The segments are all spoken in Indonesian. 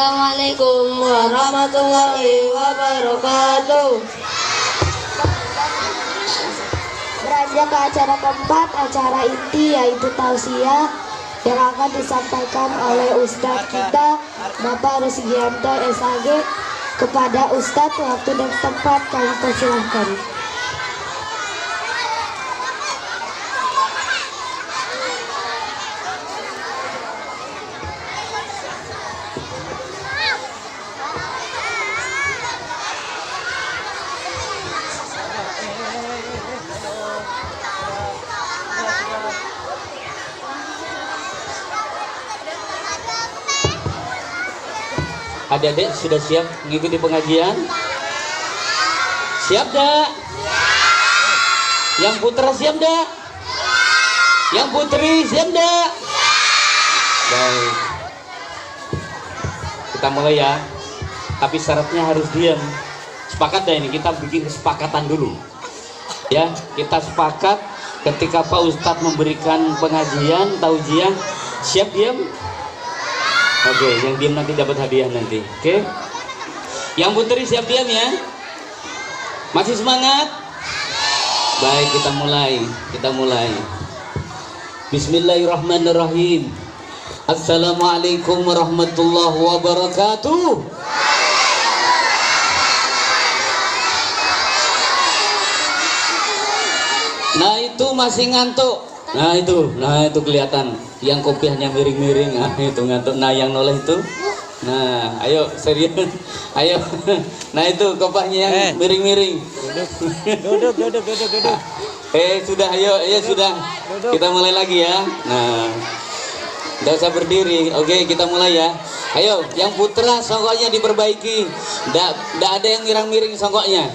Assalamualaikum warahmatullahi wabarakatuh. Beranjak ke acara keempat, acara inti yaitu tausiah yang akan disampaikan oleh Ustadz kita Bapak Rusgianto SAG. Kepada Ustadz, waktu dan tempat kami persilahkan. Adik-adik sudah siap mengikuti pengajian? Siap dak? Yang putra siap dak? Yang putri siap dak? Baik. Kita mulai ya. Tapi syaratnya harus diam. Sepakat dah ini, kita bikin kesepakatan dulu. Ya, kita sepakat ketika Pak Ustadz memberikan pengajian, tausiah, siap diam? Oke, yang diam nanti dapat hadiah nanti. Oke. Yang putri siap diam ya? Masih semangat? Baik, kita mulai. Kita mulai. Bismillahirrahmanirrahim. Assalamualaikum warahmatullahi wabarakatuh. Nah, itu masih ngantuk. Nah itu kelihatan yang kopiahnya miring-miring. Nah itu ngantuk. Nah yang noleh itu. Nah ayo serius. Ayo. Nah itu kopiahnya yang miring-miring. Duduk. Sudah ayo sudah. Kita mulai lagi ya. Nah tidak usah berdiri. Oke, kita mulai ya. Ayo yang putra songkoknya diperbaiki. Tidak ada yang miring-miring songkoknya.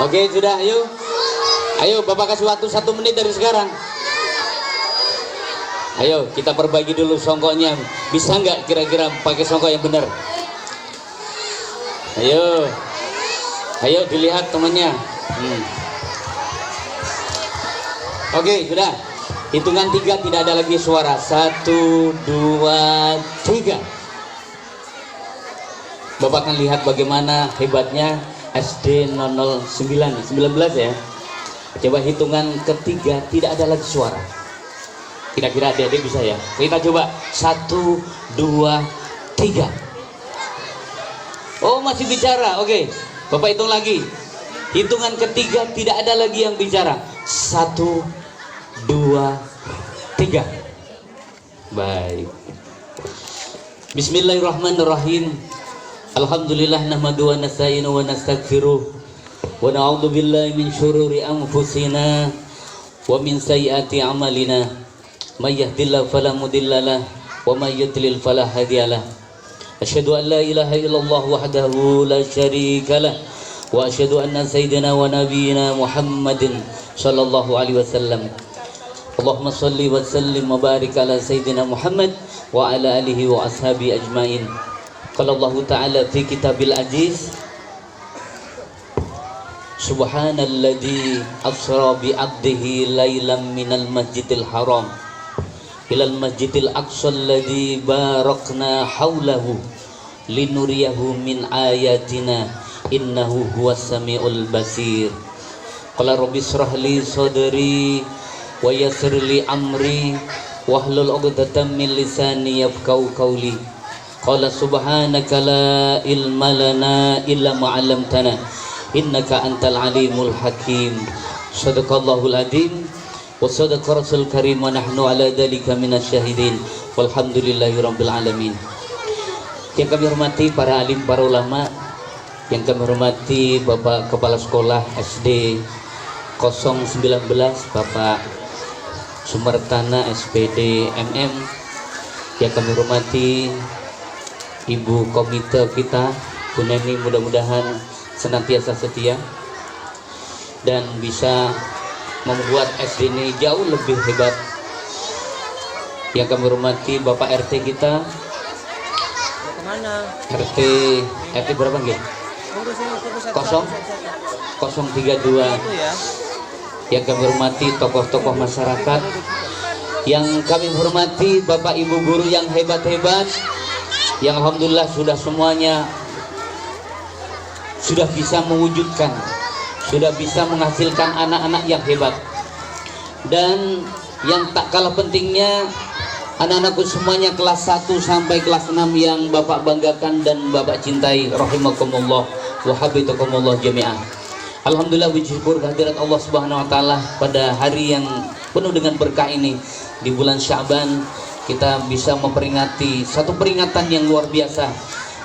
Oke sudah ayo. Ayo Bapak kasih waktu 1 menit dari sekarang. Ayo kita perbaiki dulu songkoknya. Bisa nggak kira-kira pakai songkok yang benar? Ayo dilihat temannya. Oke sudah. Hitungan 3 tidak ada lagi suara. 1, 2, 3. Bapak akan lihat bagaimana hebatnya SD 009 19 ya. Coba hitungan ketiga tidak ada lagi suara. Kira-kira adik-adik bisa ya? Kita coba 1, 2, 3. Oh masih bicara. Oke, Bapak hitung lagi. Hitungan ketiga tidak ada lagi yang bicara. 1, 2, 3. Baik. Bismillahirrahmanirrahim. Alhamdulillah nahmadu wa nasta'inu wa nastaghfiruh. Wa na'udzu billahi min syururi anfusina wa min sayyiati a'malina. May yahdihillahu fala mudhillalah wa may yudlil fala hadiyalah. Asyhadu an la ilaha illallah wahdahu la syarikalah wa asyhadu anna sayyidina wa nabiyyina Muhammadin sallallahu alaihi wasallam. Allahumma shalli wa sallim wa barik ala sayyidina Muhammad wa ala alihi wa ashabi ajmain. Qala Allah ta'ala fi kitabil aziz. Subhanalladzi asra bi 'abdihi lailan minal masjidil haram ilal masjidil aqsa alladzi barakna haulahu linuriyahu min ayatina innahu huwas samiul basir. Qala rabbi shrah li sadri wa yassir li amri wahlul 'uqdatam min lisani yafqahu qawli. Qala subhanaka la ilma lana illa ma 'allamtana innaka antal alimul hakim. Sadaqallahul adzim wa sadaqa rasul karim wa nahnu ala dzalika minasyahidin walhamdulillahi rabbil alamin. Yang kami hormati para alim, para ulama, yang kami hormati Bapak Kepala Sekolah SD 019 Bapak Sumertana SPD MM, yang kami hormati Ibu komite kita Bu Neni, mudah-mudahan senantiasa setia dan bisa membuat SD ini jauh lebih hebat. Yang kami hormati Bapak RT kita. RT berapa nggih? 032. Yang kami hormati tokoh-tokoh masyarakat. Yang kami hormati Bapak Ibu guru yang hebat-hebat. yang alhamdulillah sudah semuanya sudah bisa mewujudkan, sudah bisa menghasilkan anak-anak yang hebat. Dan yang tak kalah pentingnya, anak-anakku semuanya kelas 1 sampai kelas 6 yang Bapak banggakan dan Bapak cintai, rahimakumullah wa habitakumullah jami'ah. Alhamdulillah, puji syukur kehadirat Allah Subhanahu wa taala pada hari yang penuh dengan berkah ini. Di bulan Sya'ban kita bisa memperingati satu peringatan yang luar biasa,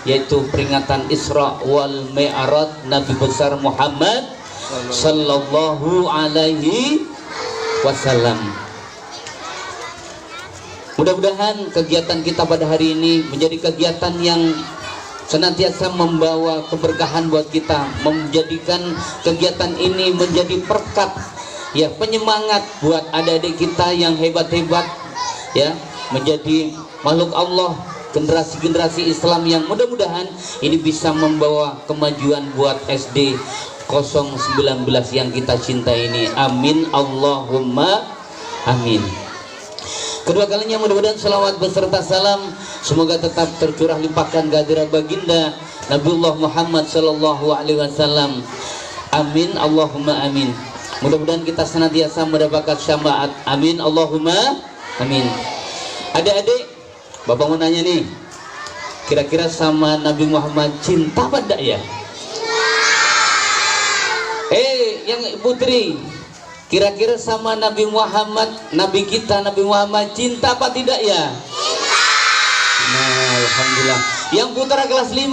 yaitu peringatan Isra wal Mi'raj Nabi besar Muhammad sallallahu alaihi wasallam. Mudah-mudahan kegiatan kita pada hari ini menjadi kegiatan yang senantiasa membawa keberkahan buat kita, menjadikan kegiatan ini menjadi perkat, ya, penyemangat buat adik-adik kita yang hebat-hebat, ya, menjadi makhluk Allah, generasi-generasi Islam yang mudah-mudahan ini bisa membawa kemajuan buat SD 019 yang kita cinta ini. Amin Allahumma amin. Kedua kalinya mudah-mudahan salawat beserta salam semoga tetap tercurah limpahkan kehadirat baginda Nabiullah Muhammad sallallahu alaihi wasallam. Amin Allahumma amin. Mudah-mudahan kita senantiasa mendapatkan syafaat. Amin Allahumma amin. Adik-adik, Bapak mau nanya nih, kira-kira sama Nabi Muhammad cinta apa enggak ya? Yang putri, kira-kira sama Nabi Muhammad, Nabi kita Nabi Muhammad cinta apa tidak ya? Nah, alhamdulillah. Yang putra kelas 5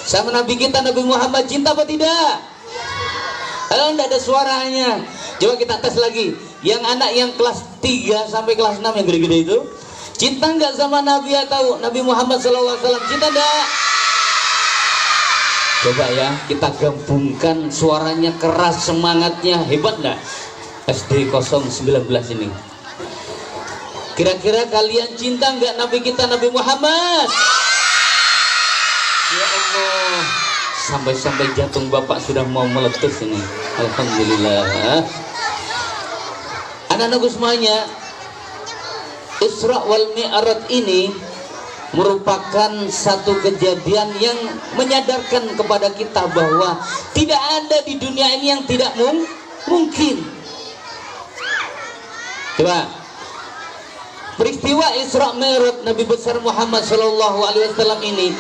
sama Nabi kita Nabi Muhammad cinta apa tidak? Kalau enggak ada suaranya, coba kita tes lagi. Yang anak yang kelas 3 sampai kelas 6 yang gede-gede itu, cinta enggak sama Nabi atau Nabi Muhammad SAW? Cinta enggak? Coba ya, kita gabungkan suaranya keras, semangatnya hebat enggak? SD 019 ini. Kira-kira kalian cinta enggak Nabi kita Nabi Muhammad? Ya Allah, sampai-sampai jantung Bapak sudah mau meletus ini. Alhamdulillah. Anak-anakku semuanya, Isra wal Mi'raj ini merupakan satu kejadian yang menyadarkan kepada kita bahwa tidak ada di dunia ini yang tidak mungkin. Coba, peristiwa Isra Mi'raj Nabi besar Muhammad sallallahu alaihi wasallam ini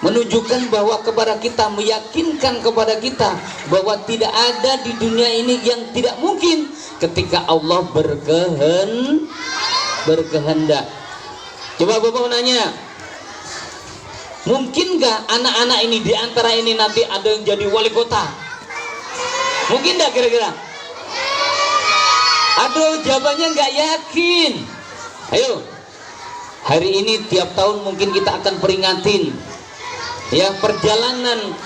menunjukkan bahwa kepada kita, meyakinkan kepada kita bahwa tidak ada di dunia ini yang tidak mungkin ketika Allah berkehendak. Coba Bapak nanya, mungkin gak anak-anak ini di antara ini nanti ada yang jadi wali kota? Mungkin gak kira-kira? Aduh, jawabannya gak yakin. Ayo, hari ini tiap tahun mungkin kita akan peringatin, ya, perjalanan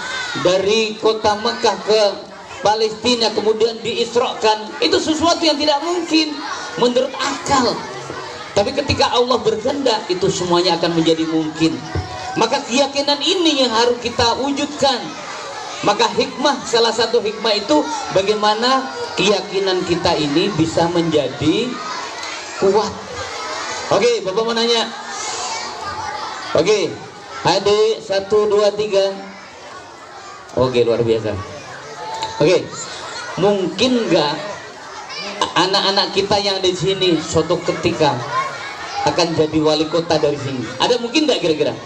dari kota Mekah ke Palestina kemudian diisrokan. Itu sesuatu yang tidak mungkin menurut akal. Tapi ketika Allah berkehendak, itu semuanya akan menjadi mungkin. Maka keyakinan ini yang harus kita wujudkan. Maka hikmah, salah satu hikmah itu bagaimana keyakinan kita ini bisa menjadi kuat. Oke, Bapak mau nanya. Oke, adik 1, 2, 3. Oke, luar biasa. Oke, mungkin nggak anak-anak kita yang di sini suatu ketika akan jadi wali kota dari sini? Ada mungkin nggak kira-kira?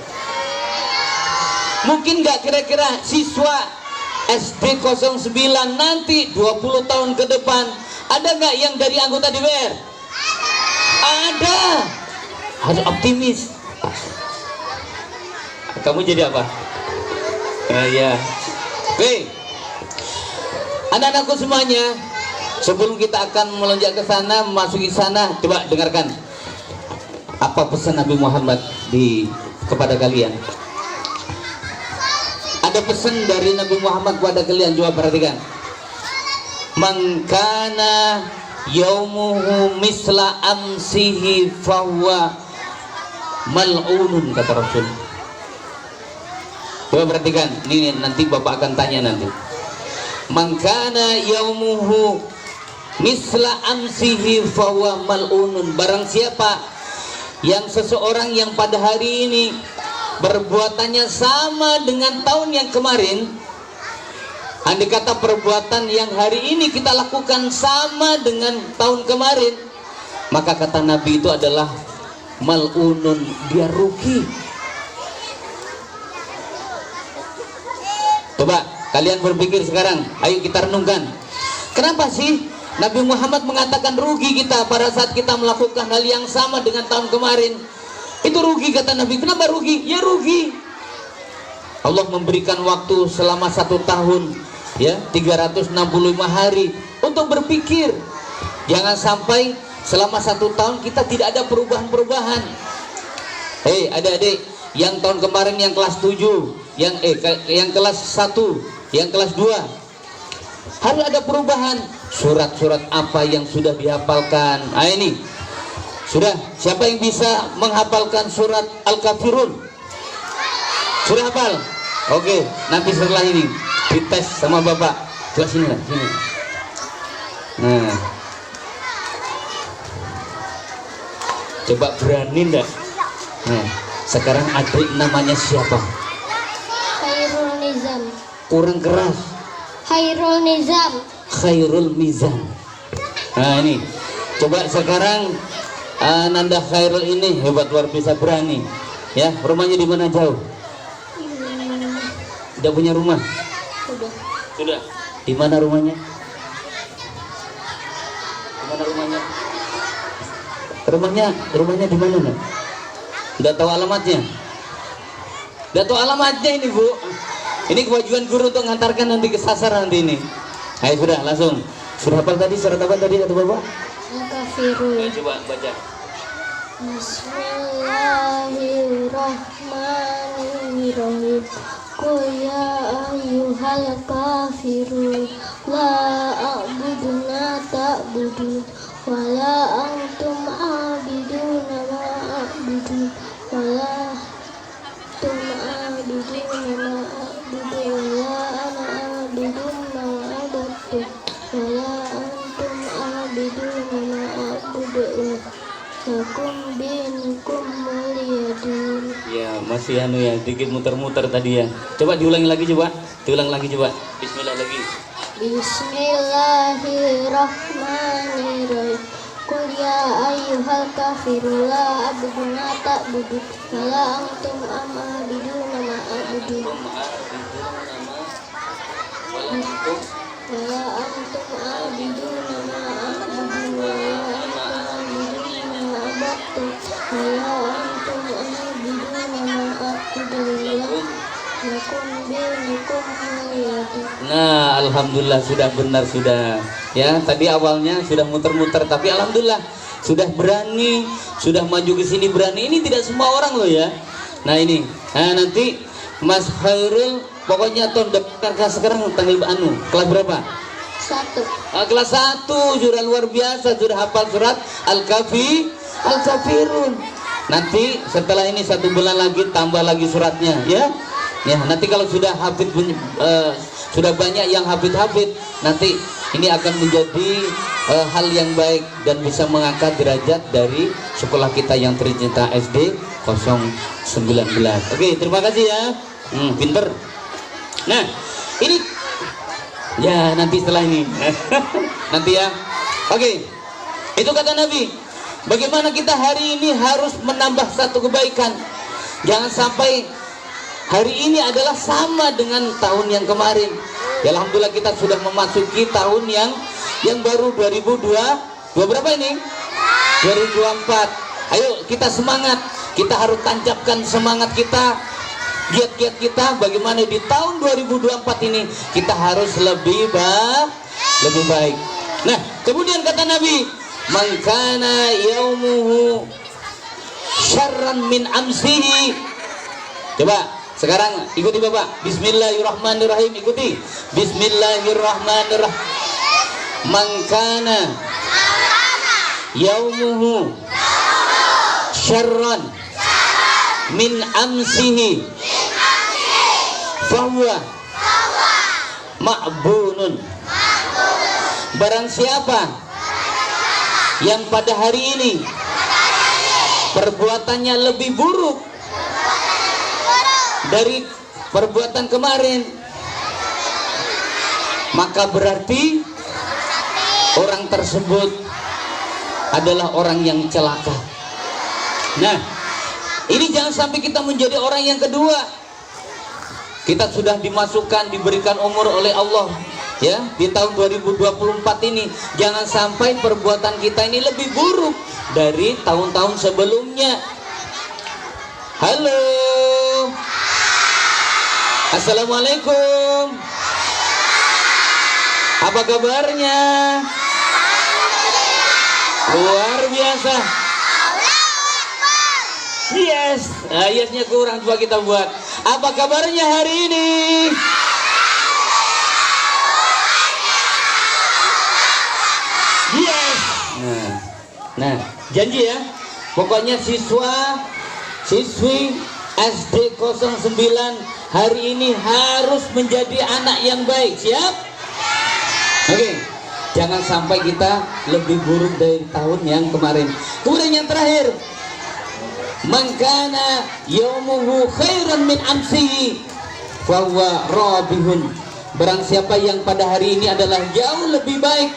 Mungkin nggak kira-kira siswa SD 09 nanti 20 tahun ke depan ada nggak yang dari anggota DPR? Ada. Harus optimis. Kamu jadi apa? Ya. Oke, anak-anakku semuanya, sebelum kita akan melonjak ke sana, memasuki sana, coba dengarkan apa pesan Nabi Muhammad kepada kalian. Ada pesan dari Nabi Muhammad kepada kalian, coba perhatikan. Man kana yaumuhu misla amsihi fahuwa mal'unun, kata Rasul. Coba perhatikan, ini nanti Bapak akan tanya nanti. Man kana yaumuhu misla amsihi fahuwa mal'unun, barang siapa yang seseorang yang pada hari ini perbuatannya sama dengan tahun yang kemarin, andai kata perbuatan yang hari ini kita lakukan sama dengan tahun kemarin, maka kata Nabi itu adalah mal'unun, dia rugi. Coba kalian berpikir sekarang, ayo kita renungkan. Kenapa sih Nabi Muhammad mengatakan rugi kita pada saat kita melakukan hal yang sama dengan tahun kemarin? Itu rugi kata Nabi. Kenapa rugi? Ya rugi. Allah memberikan waktu selama 1 tahun, ya 365 hari untuk berpikir. Jangan sampai selama 1 tahun kita tidak ada perubahan-perubahan. Hei adik-adik, yang tahun kemarin yang kelas 7, yang kelas 1, yang kelas 2, harus ada perubahan. Surat-surat apa yang sudah dihafalkan? Ini sudah. Siapa yang bisa menghafalkan surat Al-Kafirun? Sudah hafal? Oke, nanti setelah ini dites sama bapak. Coba sini lah, sini. Nah, coba berani enggak? Nah, sekarang adik namanya siapa? Khairul Nizam. Kurang keras. Khairul Nizam. Khairul Mizan. Nah ini, coba sekarang Nanda Khairul ini hebat, luar biasa, berani. Ya, rumahnya di mana jauh? Udah punya rumah? Sudah. Di mana rumahnya? Di mana rumahnya? Rumahnya di mana, Nak? Udah tahu alamatnya? Udah tahu alamatnya ini, Bu. Ini kewajiban guru untuk mengantarkan nanti ke sasar nanti ini. Ayo sudah, langsung. Sudah hafal tadi, surat apa tadi kata Bapak? Al-Kafirun. Coba baca. Bismillahirrahmanirrahim. Qul ya ayyuhal kafirun la a'budu ma ta'budun wa la antum a'biduna ma a'budu wa la antum a'biduna ma a'budu wa la ana a'budu ma a'budu wa la antum a'biduna ma a'budu lakum dinukum waliyadin. Ya, masih ya, dikit muter-muter tadi ya. Coba diulangi lagi coba. Diulang lagi coba. Bismillah lagi. Bismillahirrahmanirrahim. Qul ya ayyuhal kafirun la a'budu ma ta'budun wa la antum a'biduna ma a'budu wa la antum a'biduna ma a'budu wa la antum a'biduna ma a'budu wa la antum a'biduna ma a'budu lakum dinukum waliyadin. Nah, alhamdulillah sudah benar sudah. Ya, tadi awalnya sudah muter-muter tapi alhamdulillah sudah berani, sudah maju ke sini berani. Ini tidak semua orang loh ya. Nah, ini. Nah, nanti Mas Khairul pokoknya tahun depan sekarang tanggal kelas berapa? 1. Kelas 1 sudah luar biasa, sudah hafal surat Al-Kafirun. Nanti setelah ini 1 bulan lagi tambah lagi suratnya ya. Ya, nanti kalau sudah hafid sudah banyak yang hafid, nanti ini akan menjadi hal yang baik dan bisa mengangkat derajat dari sekolah kita yang tercinta SD 019. Oke, terima kasih ya. Pinter. Nah, ini ya nanti setelah ini. Nanti ya. Oke. Itu kata Nabi. Bagaimana kita hari ini harus menambah satu kebaikan. Jangan sampai hari ini adalah sama dengan tahun yang kemarin. Ya, alhamdulillah kita sudah memasuki tahun yang baru 2022 berapa ini? 2024. Ayo kita semangat. Kita harus tancapkan semangat kita, giat-giat kita bagaimana di tahun 2024 ini kita harus lebih baik. Nah, kemudian kata Nabi, "Man kana yaumuhu syarran min amsihi." Coba sekarang ikuti Bapak. Bismillahirrahmanirrahim. Ikuti. Bismillahirrahmanirrahim. Man kana yaumuhu syarran min amsihi fahuwa ma'bunun. Barang siapa yang pada hari ini perbuatannya lebih buruk dari perbuatan kemarin, maka berarti orang tersebut adalah orang yang celaka. Nah, ini jangan sampai kita menjadi orang yang kedua. Kita sudah dimasukkan, diberikan umur oleh Allah, ya, di tahun 2024 ini. Jangan sampai perbuatan kita ini lebih buruk dari tahun-tahun sebelumnya. Halo, assalamualaikum. Apa kabarnya? Luar biasa. Yes, yesnya kurang, coba kita buat. Apa kabarnya hari ini? Yes. Nah, janji ya. Pokoknya siswi SD 09 hari ini harus menjadi anak yang baik. Siap? Oke. Jangan sampai kita lebih buruk dari tahun yang kemarin. Kemudian yang terakhir, man kana yaumuhu khairan min amsihi fahuwa rabihun. Barang siapa yang pada hari ini adalah jauh lebih baik,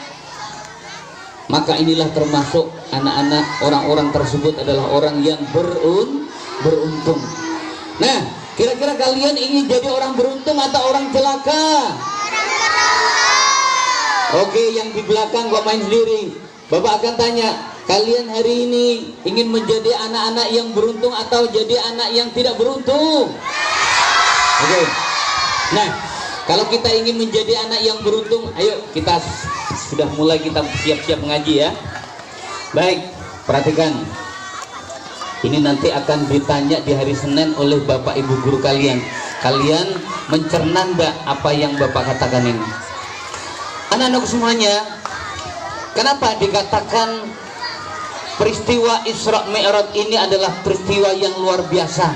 maka inilah termasuk anak-anak orang-orang tersebut adalah orang yang beruntung. Nah, kira-kira kalian ingin jadi orang beruntung atau orang celaka? Oke, yang di belakang gak main sendiri. Bapak akan tanya, kalian hari ini ingin menjadi anak-anak yang beruntung atau jadi anak yang tidak beruntung? Oke. Nah, kalau kita ingin menjadi anak yang beruntung, ayo kita sudah mulai, kita siap-siap mengaji ya. Baik, perhatikan. Ini nanti akan ditanya di hari Senin oleh Bapak Ibu guru kalian. Kalian mencerna enggak apa yang Bapak katakan ini? Anak-anak semuanya, kenapa dikatakan peristiwa Isra Mi'raj ini adalah peristiwa yang luar biasa?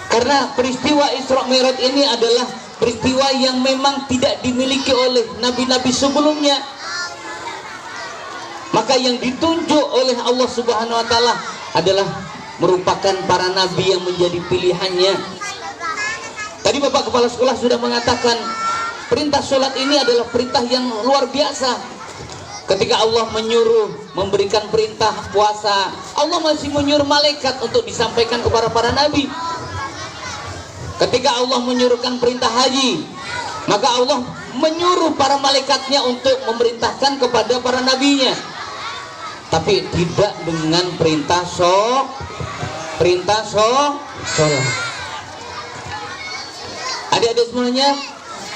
Karena peristiwa Isra Mi'raj ini adalah peristiwa yang memang tidak dimiliki oleh nabi-nabi sebelumnya. Maka yang ditunjuk oleh Allah Subhanahu wa taala adalah merupakan para nabi yang menjadi pilihannya. Tadi Bapak Kepala Sekolah sudah mengatakan perintah sholat ini adalah perintah yang luar biasa. Ketika Allah menyuruh memberikan perintah puasa, Allah masih menyuruh malaikat untuk disampaikan kepada para nabi. Ketika Allah menyuruhkan perintah haji, maka Allah menyuruh para malaikatnya untuk memerintahkan kepada para nabinya. Tapi tidak dengan perintah sholat. Adik-adik semuanya,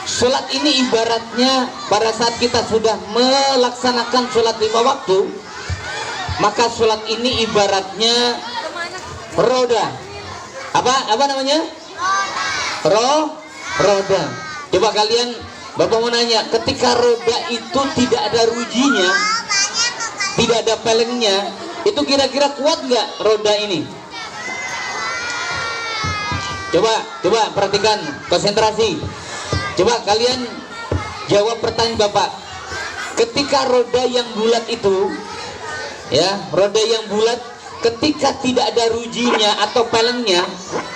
sholat ini ibaratnya pada saat kita sudah melaksanakan sholat 5 waktu, maka sholat ini ibaratnya roda. Apa namanya? Roda. Coba kalian, Bapak mau nanya, ketika roda itu tidak ada rujinya, tidak ada pelengnya, itu kira-kira kuat nggak roda ini? Coba perhatikan, konsentrasi. Coba kalian jawab pertanyaan Bapak. Ketika roda yang bulat itu, ya, roda yang bulat, ketika tidak ada rujinya atau pelengnya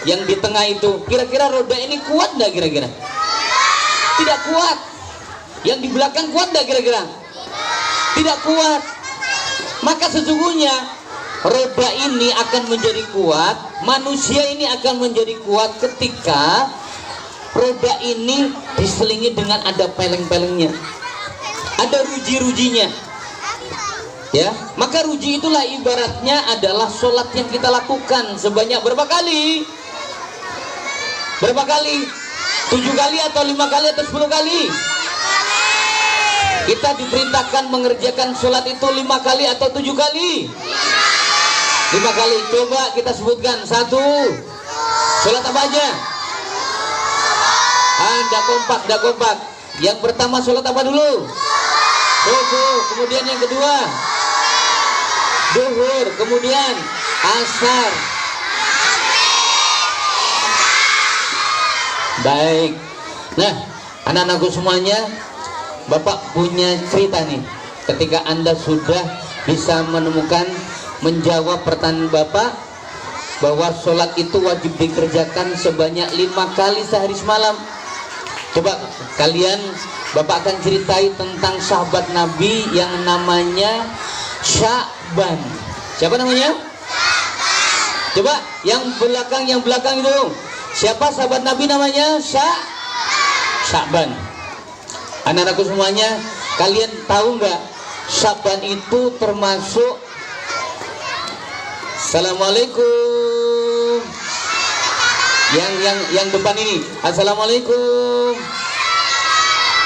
yang di tengah itu, kira-kira roda ini kuat nggak kira-kira? Tidak kuat. Yang di belakang kuat nggak kira-kira? Tidak kuat. Maka sesungguhnya roda ini akan menjadi kuat, manusia ini akan menjadi kuat ketika roda ini diselingi dengan ada peleng-pelengnya, ada ruji-rujinya, ya. Maka ruji itulah ibaratnya adalah sholat yang kita lakukan sebanyak berapa kali? 7 kali atau 5 kali atau 10 kali? Kita diperintahkan mengerjakan sholat itu 5 kali atau 7 kali? 5 kali. Coba kita sebutkan. 1, sholat apa aja? Dah kompak. Yang pertama sholat apa dulu? Subuh. Kemudian yang kedua Zuhur. Kemudian Asar. Baik. Nah, anak-anakku semuanya, Bapak punya cerita nih. Ketika Anda sudah bisa menemukan menjawab pertanyaan Bapak bahwa sholat itu wajib dikerjakan sebanyak 5 kali sehari semalam. Coba kalian, Bapak akan ceritai tentang sahabat Nabi yang namanya Sya'ban. Siapa namanya? Coba yang belakang itu. Siapa sahabat Nabi namanya? Sya'ban. Anak-anakku semuanya, kalian tahu nggak Sya'ban itu termasuk, Assalamualaikum, yang depan ini, Assalamualaikum.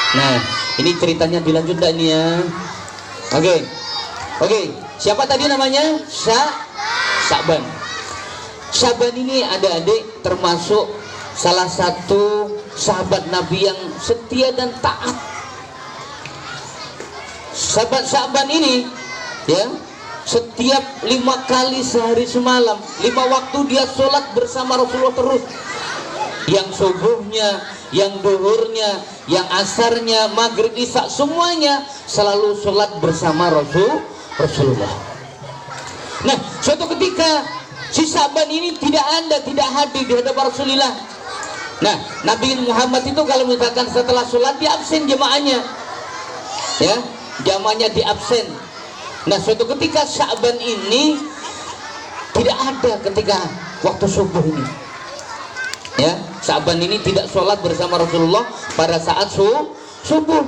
Nah, ini ceritanya dilanjut enggak ini ya? Oke. Siapa tadi namanya? Sya'ban. Sya'ban ini adik-adik termasuk salah satu sahabat Nabi yang setia dan taat. Sahabat Sya'ban ini ya, setiap 5 kali sehari semalam, 5 waktu dia sholat bersama Rasulullah terus. Yang subuhnya, yang duhurnya, yang asarnya, maghrib, isya, semuanya selalu sholat bersama Rasulullah. Nah, suatu ketika si Sya'ban ini tidak hadir di hadapan Rasulullah. Nah, Nabi Muhammad itu kalau misalkan setelah sholat dia absen jamaahnya, ya, jamaahnya di absen. Nah, suatu ketika Sya'ban ini tidak ada ketika waktu subuh ini. Ya, Sya'ban ini tidak sholat bersama Rasulullah pada saat subuh.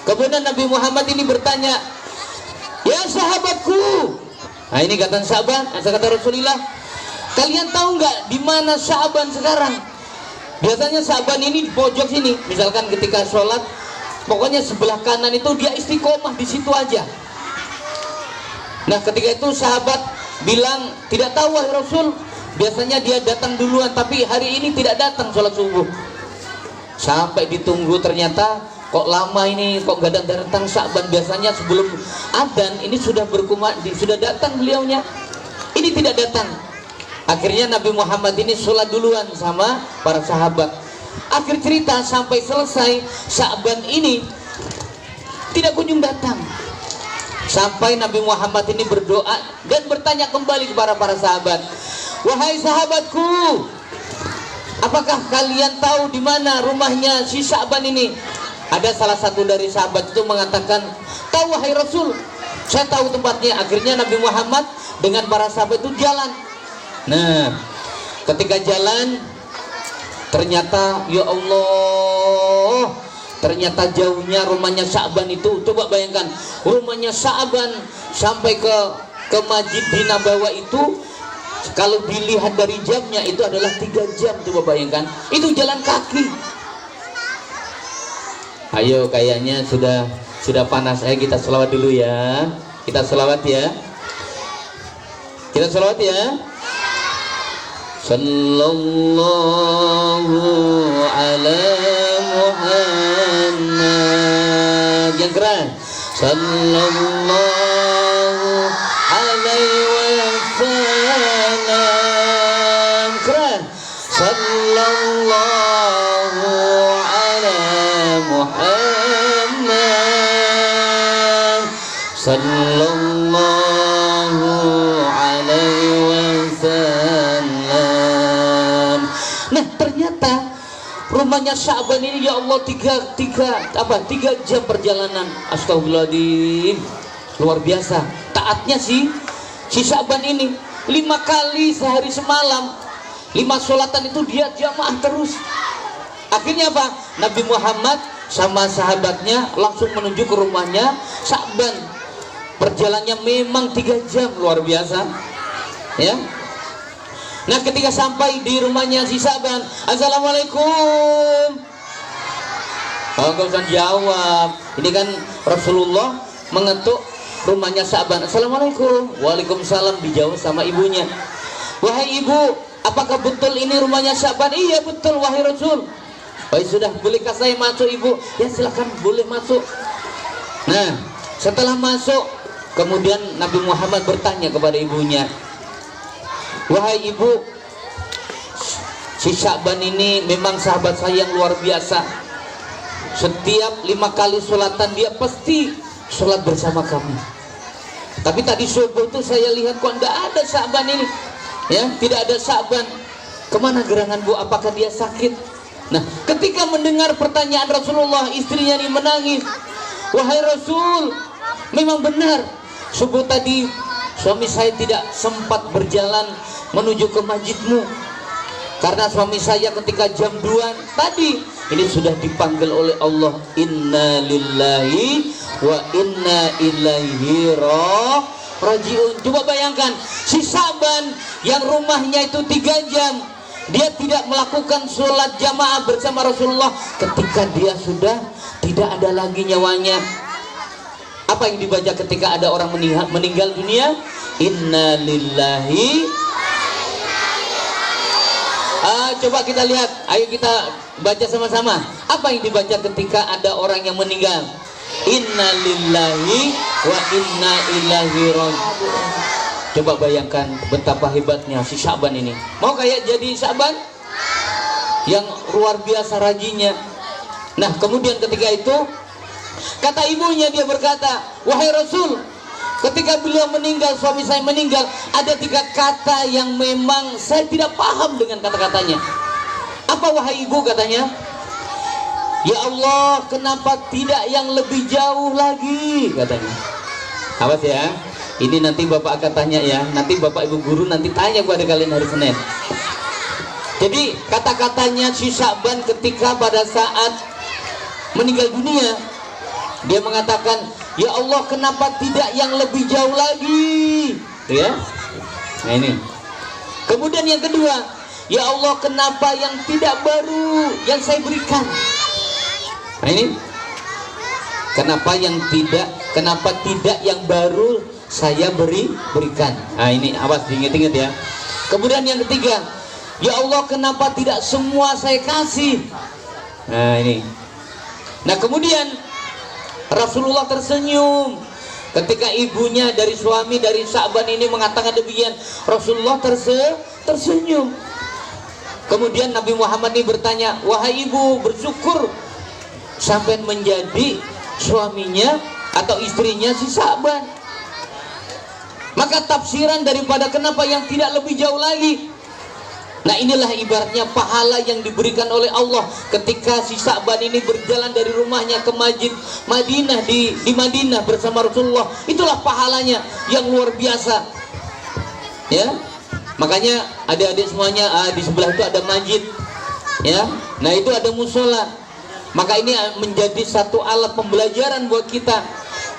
Kemudian Nabi Muhammad ini bertanya, "Ya sahabatku." Nah, ini kata Sya'ban, kata Rasulullah, "Kalian tahu nggak di mana Sya'ban sekarang?" Biasanya Sya'ban ini di pojok sini. Misalkan ketika sholat, pokoknya sebelah kanan itu dia istiqomah di situ aja. Nah, ketika itu sahabat bilang, "Tidak tahu wahai Rasul, biasanya dia datang duluan, tapi hari ini tidak datang sholat subuh." Sampai ditunggu, ternyata kok lama ini, kok gak datang Sya'ban. Biasanya sebelum adzan ini sudah sudah datang beliaunya. Ini tidak datang. Akhirnya Nabi Muhammad ini sholat duluan sama para sahabat. Akhir cerita sampai selesai, Sya'ban ini tidak kunjung datang. Sampai Nabi Muhammad ini berdoa dan bertanya kembali kepada para sahabat, "Wahai sahabatku, apakah kalian tahu di mana rumahnya si Sya'ban ini?" Ada salah satu dari sahabat itu mengatakan, "Tahu wahai Rasul, saya tahu tempatnya." Akhirnya Nabi Muhammad dengan para sahabat itu jalan. Nah, ketika jalan, ternyata ya Allah, ternyata jauhnya rumahnya Sya'ban itu. Coba bayangkan, rumahnya Sya'ban sampai ke Masjid di Nabawa itu, kalau dilihat dari jamnya itu adalah 3 jam. Coba bayangkan, itu jalan kaki. Ayo, kayaknya sudah panas. Kita selawat dulu ya. Kita selawat ya. Kita selawat ya. Sallallahu ala Muhammad. Yang keras. Sallallahu alaihi wasallam. Keras. Sallallahu ala Muhammad. Sallallahu alaihi wasallam. Nah, ternyata rumahnya Sya'ban ini ya Allah 3 jam perjalanan. Astagfirullahaladzim, luar biasa taatnya si Sya'ban ini. 5 kali sehari semalam, 5 sholatan itu dia jamaah terus. Akhirnya apa? Nabi Muhammad sama sahabatnya langsung menuju ke rumahnya Sya'ban. Perjalanannya memang 3 jam, luar biasa ya. Nah, ketika sampai di rumahnya si Sya'ban, "Assalamualaikum." Oh, gak usah jawab. Ini kan Rasulullah mengetuk rumahnya Sya'ban. "Assalamualaikum." "Waalaikumsalam," dijawab sama ibunya. "Wahai ibu, apakah betul ini rumahnya Sya'ban?" "Iya betul wahai Rasul." "Baik, sudah, bolehkah saya masuk ibu?" "Ya silakan, boleh masuk." Nah, setelah masuk, kemudian Nabi Muhammad bertanya kepada ibunya, "Wahai ibu, si Sya'ban ini memang sahabat saya yang luar biasa. Setiap 5 kali sholatan dia pasti sholat bersama kami. Tapi tadi subuh itu saya lihat kok tidak ada Sa'ban ini, ya, tidak ada Sa'ban. Kemana gerangan Bu? Apakah dia sakit? Nah, ketika mendengar pertanyaan Rasulullah, istrinya ini menangis. Wahai Rasul, memang benar subuh tadi suami saya tidak sempat berjalan menuju ke masjidmu, karena suami saya ketika jam 2 tadi ini sudah dipanggil oleh Allah, inna lillahi wa inna ilaihi rajiun. Coba bayangkan si Sa'ban yang rumahnya itu 3 jam, dia tidak melakukan sholat jamaah bersama Rasulullah ketika dia sudah tidak ada lagi nyawanya. Apa yang dibaca ketika ada orang meninggal dunia? Inna lillahi. Coba kita lihat, ayo kita baca sama-sama. Apa yang dibaca ketika ada orang yang meninggal? Inna lillahi wa inna ilaihi raji'un. Coba bayangkan betapa hebatnya si Sa'ban ini. Mau kayak jadi Sa'ban yang luar biasa rajinnya. Nah, kemudian ketika itu kata ibunya, dia berkata, wahai Rasul, ketika beliau meninggal, suami saya meninggal, ada 3 kata yang memang saya tidak paham dengan kata-katanya. Apa wahai ibu? Katanya, ya Allah, kenapa tidak yang lebih jauh lagi? Katanya. Awas ya, ini nanti bapak akan tanya ya, nanti bapak ibu guru nanti tanya kepada kalian hari Senin. Jadi kata-katanya si Sa'ban ketika pada saat meninggal dunia, dia mengatakan, ya Allah, kenapa tidak yang lebih jauh lagi? Ya. Nah ini. Kemudian yang kedua, ya Allah, kenapa yang tidak baru yang saya berikan? Nah ini. Kenapa tidak yang baru saya berikan? Nah ini, awas diingat-ingat ya. Kemudian yang ketiga, ya Allah, kenapa tidak semua saya kasih? Nah ini. Nah kemudian Rasulullah tersenyum ketika ibunya dari suami dari Sa'ban ini mengatakan demikian. Rasulullah tersenyum. Kemudian Nabi Muhammad ini bertanya, wahai ibu, bersyukur sampai menjadi suaminya atau istrinya si Sa'ban. Maka tafsiran daripada kenapa yang tidak lebih jauh lagi. Nah inilah ibaratnya pahala yang diberikan oleh Allah ketika si Sa'ban ini berjalan dari rumahnya ke masjid Madinah di Madinah bersama Rasulullah. Itulah pahalanya yang luar biasa. Ya, makanya adik-adik semuanya, di sebelah itu ada masjid. Ya, nah itu ada musola. Maka ini menjadi satu alat pembelajaran buat kita.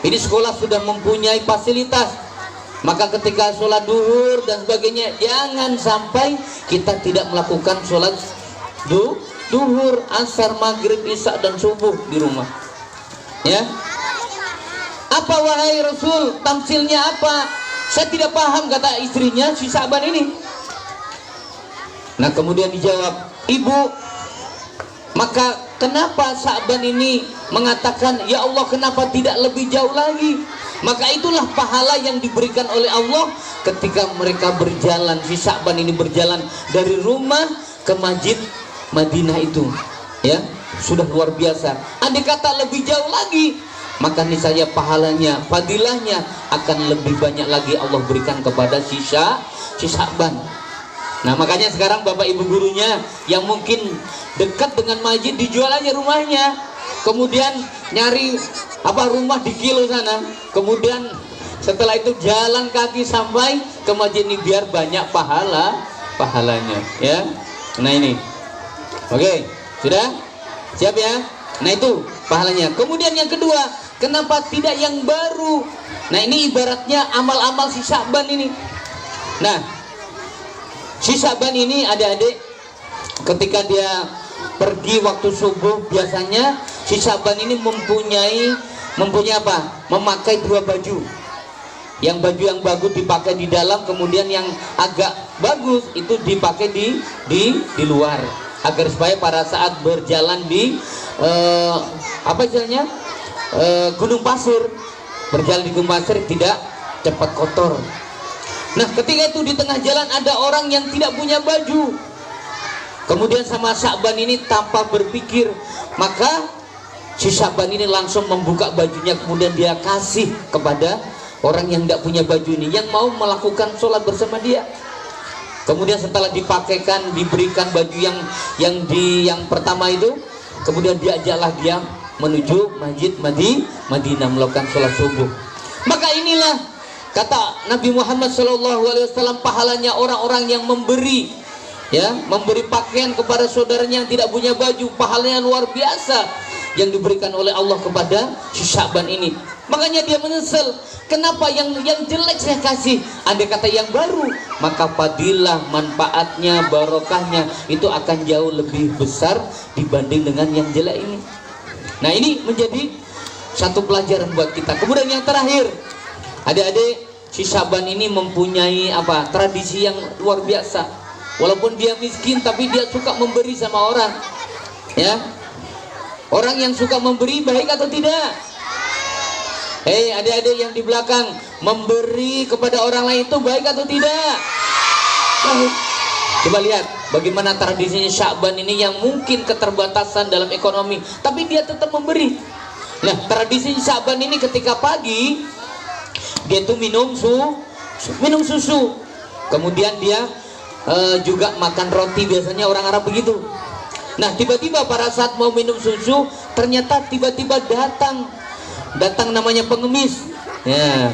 Ini sekolah sudah mempunyai fasilitas. Maka ketika sholat duhur dan sebagainya, jangan sampai kita tidak melakukan sholat duhur, asar, maghrib, isya dan subuh di rumah. Ya. Apa wahai Rasul, tamsilnya apa? Saya tidak paham, kata istrinya si Sa'ban ini. Nah kemudian dijawab, ibu, maka kenapa Sa'ban ini mengatakan, ya Allah, kenapa tidak lebih jauh lagi? Maka itulah pahala yang diberikan oleh Allah ketika mereka berjalan, si Sa'ban ini berjalan dari rumah ke masjid Madinah itu. Ya, sudah luar biasa. Andai kata lebih jauh lagi, maka niscaya pahalanya, fadilahnya akan lebih banyak lagi Allah berikan kepada si Sa'ban. Nah makanya sekarang bapak ibu gurunya yang mungkin dekat dengan masjid, dijual aja rumahnya, kemudian nyari rumah di kilo sana, kemudian setelah itu jalan kaki sampai ke masjid ini biar banyak pahalanya ya. Nah ini, oke, sudah siap ya. Nah itu pahalanya. Kemudian yang kedua, kenapa tidak yang baru? Nah ini ibaratnya amal-amal si Sa'ban ini. Nah si Sa'ban ini adik-adik ketika dia pergi waktu subuh, biasanya si Sa'ban ini mempunyai apa? Memakai 2 baju. Yang baju yang bagus dipakai di dalam, kemudian yang agak bagus itu dipakai di luar, agar supaya pada saat berjalan di gunung pasir, berjalan di gunung pasir tidak cepat kotor. Nah ketika itu di tengah jalan ada orang yang tidak punya baju. Kemudian sama Sa'ban ini tanpa berpikir, maka si Sa'ban ini langsung membuka bajunya, kemudian dia kasih kepada orang yang tidak punya baju ini yang mau melakukan sholat bersama dia. Kemudian setelah dipakaikan, diberikan baju yang pertama itu, kemudian diajaklah dia menuju Masjid Madinah melakukan sholat subuh. Maka inilah kata Nabi Muhammad SAW, pahalanya orang-orang yang memberi, ya, memberi pakaian kepada saudaranya yang tidak punya baju, pahalanya luar biasa yang diberikan oleh Allah kepada si Sya'ban ini. Makanya dia menyesal, kenapa yang jelek saya kasih, andai kata yang baru, maka fadilah, manfaatnya, barokahnya itu akan jauh lebih besar dibanding dengan yang jelek ini. Nah, ini menjadi satu pelajaran buat kita. Kemudian yang terakhir, adik-adik, si Sya'ban ini mempunyai tradisi yang luar biasa. Walaupun dia miskin, tapi dia suka memberi sama orang, ya. Orang yang suka memberi baik atau tidak? Hei adik-adik yang di belakang, memberi kepada orang lain itu baik atau tidak? Baik. Coba lihat bagaimana tradisinya Sya'ban ini yang mungkin keterbatasan dalam ekonomi, tapi dia tetap memberi. Nah, tradisi Sya'ban ini ketika pagi dia tuh minum susu. Kemudian dia juga makan roti, biasanya orang Arab begitu. Nah, tiba-tiba pada saat mau minum susu, ternyata tiba-tiba datang namanya pengemis. Ya,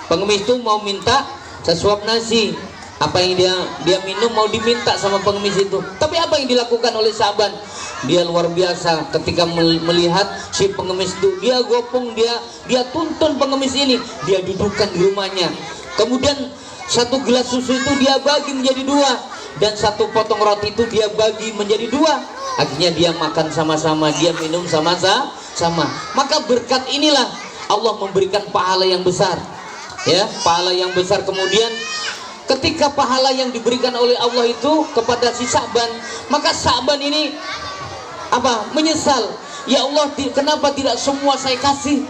pengemis itu mau minta sesuap nasi. Apa yang dia minum mau diminta sama pengemis itu. Tapi apa yang dilakukan oleh Sya'ban? Dia luar biasa ketika melihat si pengemis itu, dia gopong, dia tuntun pengemis ini, dia dudukkan di rumahnya. Kemudian satu gelas susu itu dia bagi menjadi 2, dan satu potong roti itu dia bagi menjadi 2. Akhirnya dia makan sama-sama, dia minum sama-sama. Maka berkat inilah Allah memberikan pahala yang besar, ya, pahala yang besar. Kemudian ketika pahala yang diberikan oleh Allah itu kepada si Sya'ban, maka Sya'ban ini menyesal, ya Allah, kenapa tidak semua saya kasih?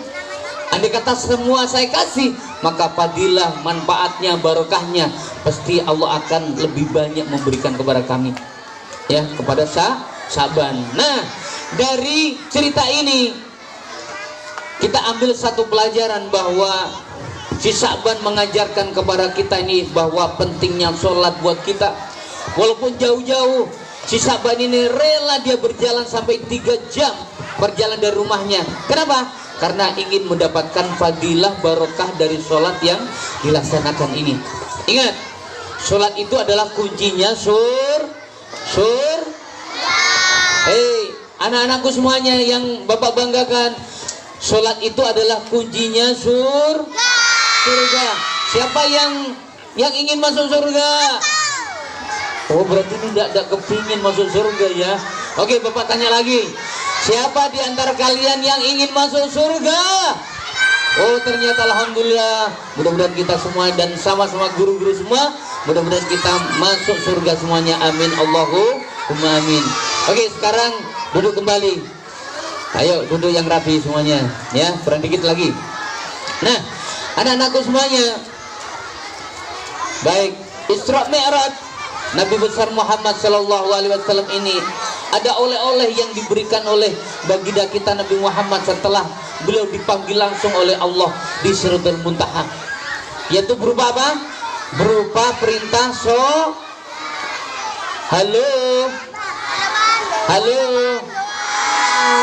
Andai kata semua saya kasih, maka fadilah, manfaatnya, barokahnya pasti Allah akan lebih banyak memberikan kepada kami, ya, kepada Sya'ban. Nah, dari cerita ini kita ambil satu pelajaran bahwa si Sya'ban mengajarkan kepada kita ini bahwa pentingnya sholat buat kita. Walaupun jauh-jauh, si Sya'ban ini rela dia berjalan sampai 3 jam berjalan dari rumahnya. Kenapa? Karena ingin mendapatkan fadilah barokah dari sholat yang dilaksanakan ini. Ingat, sholat itu adalah kuncinya Hei, anak-anakku semuanya yang Bapak banggakan, sholat itu adalah kuncinya surga. Siapa yang ingin masuk surga? Oh, berarti ini tidak kepingin masuk surga, ya. Oke, Bapak tanya lagi. Siapa di antara kalian yang ingin masuk surga? Oh, ternyata alhamdulillah. Mudah-mudahan kita semua dan sama-sama guru-guru semua, mudah-mudahan kita masuk surga semuanya. Amin, Allahumma amin. Oke, sekarang duduk kembali. Ayo duduk yang rapi semuanya, ya. Kurang dikit lagi. Nah, anak-anakku semuanya, baik, Isra Mi'raj Nabi besar Muhammad SAW ini ada oleh-oleh yang diberikan oleh baginda kita Nabi Muhammad setelah beliau dipanggil langsung oleh Allah di Sidratul Muntaha, yaitu berupa apa? Berupa perintah Halo.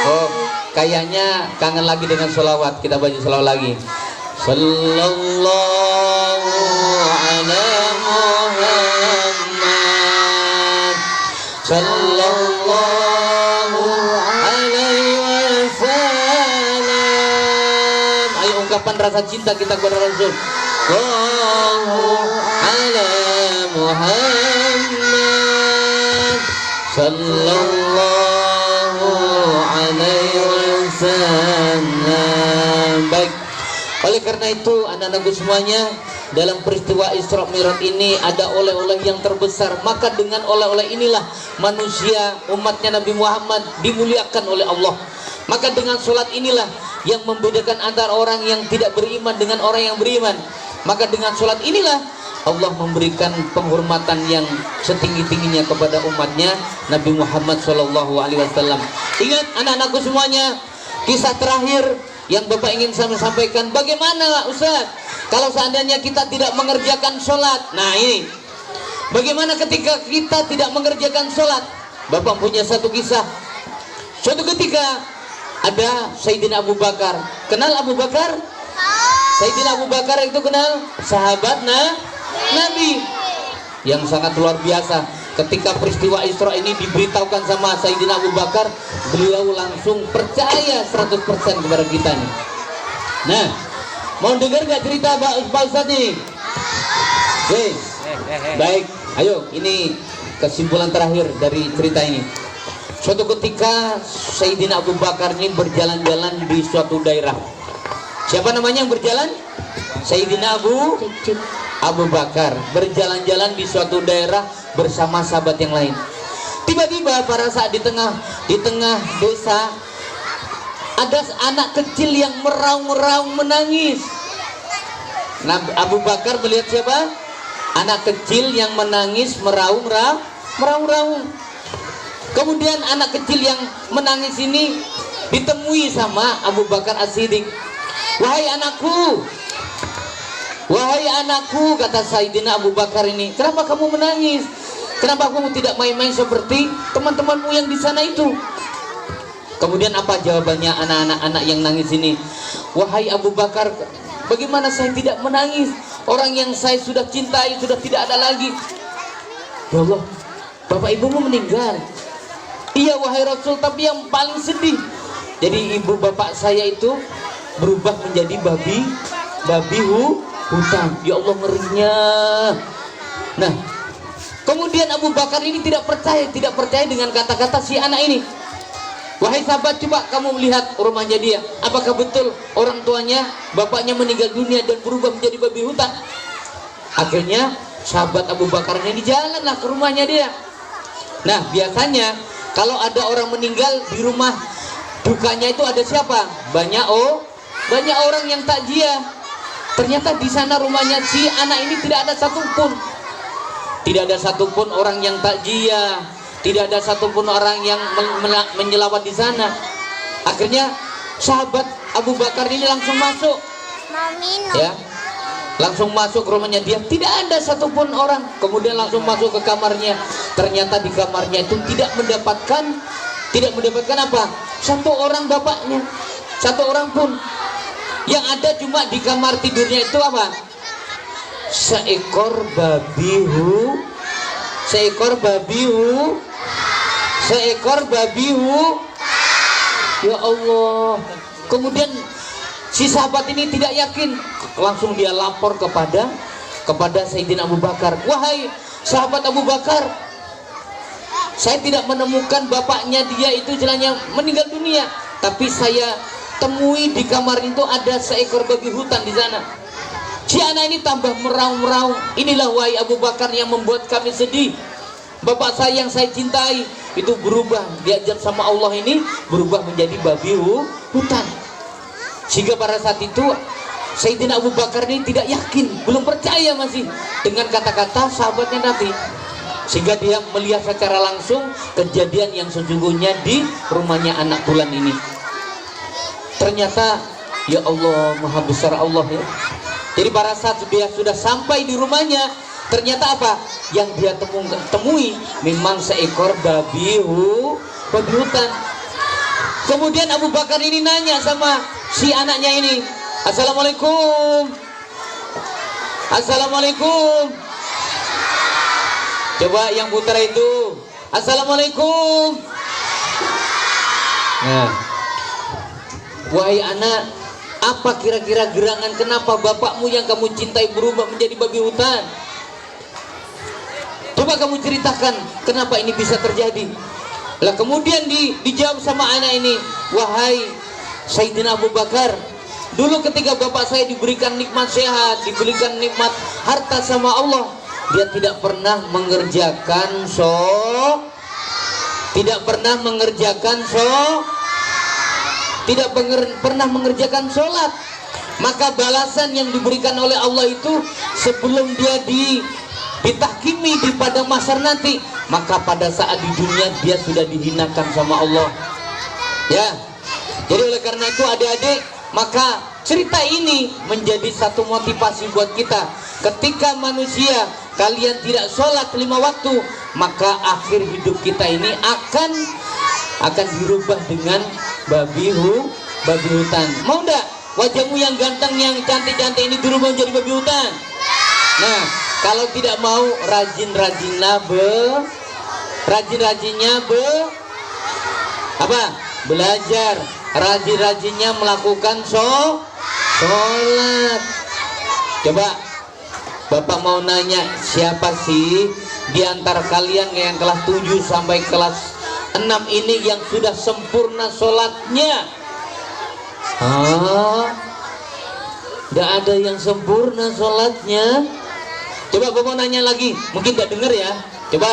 Oh, kayaknya kangen lagi dengan sholawat. Kita baca sholawat lagi. Sallallahu ala Muhammad, sallallahu alaihi wasallam. Ayo ungkapan rasa cinta kita kepada Rasul. Sallallahu ala Muhammad, sallallahu alaihi wasallam. Baik, oleh karena itu anak-anakku semuanya, dalam peristiwa Isra Mi'raj ini ada oleh-oleh yang terbesar. Maka dengan oleh-oleh inilah manusia, umatnya Nabi Muhammad dimuliakan oleh Allah. Maka dengan sholat inilah yang membedakan antara orang yang tidak beriman dengan orang yang beriman. Maka dengan sholat inilah Allah memberikan penghormatan yang setinggi-tingginya kepada umatnya Nabi Muhammad SAW. Ingat anak-anakku semuanya, kisah terakhir yang Bapak ingin saya sampaikan, bagaimana Ustaz Kalau seandainya kita tidak mengerjakan sholat, nah ini bagaimana ketika kita tidak mengerjakan sholat? Bapak punya satu kisah. Suatu ketika ada Sayyidina Abu Bakar. Kenal Abu Bakar? Sayyidina Abu Bakar itu kenal sahabat Nabi yang sangat luar biasa. Ketika peristiwa Isra ini diberitahukan sama Sayyidina Abu Bakar, beliau langsung percaya 100% kepada kita nih. Nah, mau dengar gak cerita Pak Ustadz nih? Oke, baik. Ayo, ini kesimpulan terakhir dari cerita ini. Suatu ketika Sayyidina Abu Bakar ini berjalan-jalan di suatu daerah. Siapa namanya yang berjalan? Sayyidina Abu Bakar berjalan-jalan di suatu daerah bersama sahabat yang lain. Tiba-tiba pada saat di tengah desa ada anak kecil yang meraung-raung menangis. Nah, Abu Bakar melihat siapa? Anak kecil yang menangis meraung-raung. Kemudian anak kecil yang menangis ini ditemui sama Abu Bakar As-Siddiq. Wahai anakku, kata Sayyidina Abu Bakar ini, kenapa kamu menangis? Kenapa kamu tidak main-main seperti teman-temanmu yang di sana itu? Kemudian apa jawabannya anak-anak yang nangis ini? Wahai Abu Bakar, bagaimana saya tidak menangis? Orang yang saya sudah cintai sudah tidak ada lagi. Ya Allah, bapak ibumu meninggal. Iya wahai Rasul, tapi yang paling sedih, jadi ibu bapak saya itu berubah menjadi babi hutan. Ya Allah, ngerinya. Nah, kemudian Abu Bakar ini tidak percaya dengan kata-kata si anak ini. Wahai sahabat, coba kamu melihat rumahnya dia. Apakah betul orang tuanya, bapaknya meninggal dunia dan berubah menjadi babi hutan? Akhirnya sahabat Abu Bakar ini jalanlah ke rumahnya dia. Nah, biasanya kalau ada orang meninggal di rumah dukanya itu ada siapa? Banyak orang yang takziah. Ternyata di sana rumahnya si anak ini tidak ada satupun orang yang takziah, tidak ada satupun orang yang menyelawat di sana. Akhirnya sahabat Abu Bakar ini langsung masuk, ya, langsung masuk ke rumahnya dia, tidak ada satupun orang. Kemudian langsung masuk ke kamarnya. Ternyata di kamarnya itu tidak mendapatkan apa? Satu orang bapaknya, satu orang pun. Yang ada cuma di kamar tidurnya itu apa? Seekor babi hu. Ya Allah. Kemudian si sahabat ini tidak yakin, langsung dia lapor kepada Sayyidina Abu Bakar. Wahai sahabat Abu Bakar, saya tidak menemukan bapaknya dia itu jalannya meninggal dunia, tapi saya temui di kamar itu ada seekor babi hutan di sana. Si anak ini tambah meraung-raung. Inilah wahai Abu Bakar yang membuat kami sedih. Bapak saya yang saya cintai itu berubah, diajar sama Allah ini berubah menjadi babi hutan. Sehingga pada saat itu Sayyidina Abu Bakar ini tidak yakin, belum percaya masih dengan kata-kata sahabatnya Nabi. Sehingga dia melihat secara langsung kejadian yang sesungguhnya di rumahnya anak bulan ini. Ternyata ya Allah, maha besar Allah ya. Jadi pada saat dia sudah sampai di rumahnya, ternyata apa? Yang dia temui memang seekor babi hutan. Kemudian Abu Bakar ini nanya sama si anaknya ini, Assalamualaikum. Coba yang putra itu, Assalamualaikum. Nah, wahai anak, apa kira-kira gerangan kenapa bapakmu yang kamu cintai berubah menjadi babi hutan? Coba kamu ceritakan kenapa ini bisa terjadi. Lah kemudian dijawab sama anak ini, wahai Sayyidina Abu Bakar, dulu ketika bapak saya diberikan nikmat sehat, diberikan nikmat harta sama Allah, dia tidak pernah mengerjakan sholat. Maka balasan yang diberikan oleh Allah itu sebelum dia ditahkimi di padang mahsyar nanti, maka pada saat di dunia dia sudah dihinakan sama Allah. Ya. Jadi oleh karena itu adik-adik, maka cerita ini menjadi satu motivasi buat kita. Ketika manusia kalian tidak sholat 5 waktu, maka akhir hidup kita ini akan dirubah dengan babi hutan. Mau enggak wajahmu yang ganteng, yang cantik-cantik ini dirubah menjadi babi hutan? Nah, kalau tidak mau, rajin-rajinnya belajar, rajin-rajinnya melakukan sholat. Coba Bapak mau nanya, siapa sih di antara kalian yang kelas 7 sampai kelas 6 ini yang sudah sempurna sholatnya? Gak ada yang sempurna sholatnya. Coba Bapak nanya lagi, mungkin gak dengar ya. Coba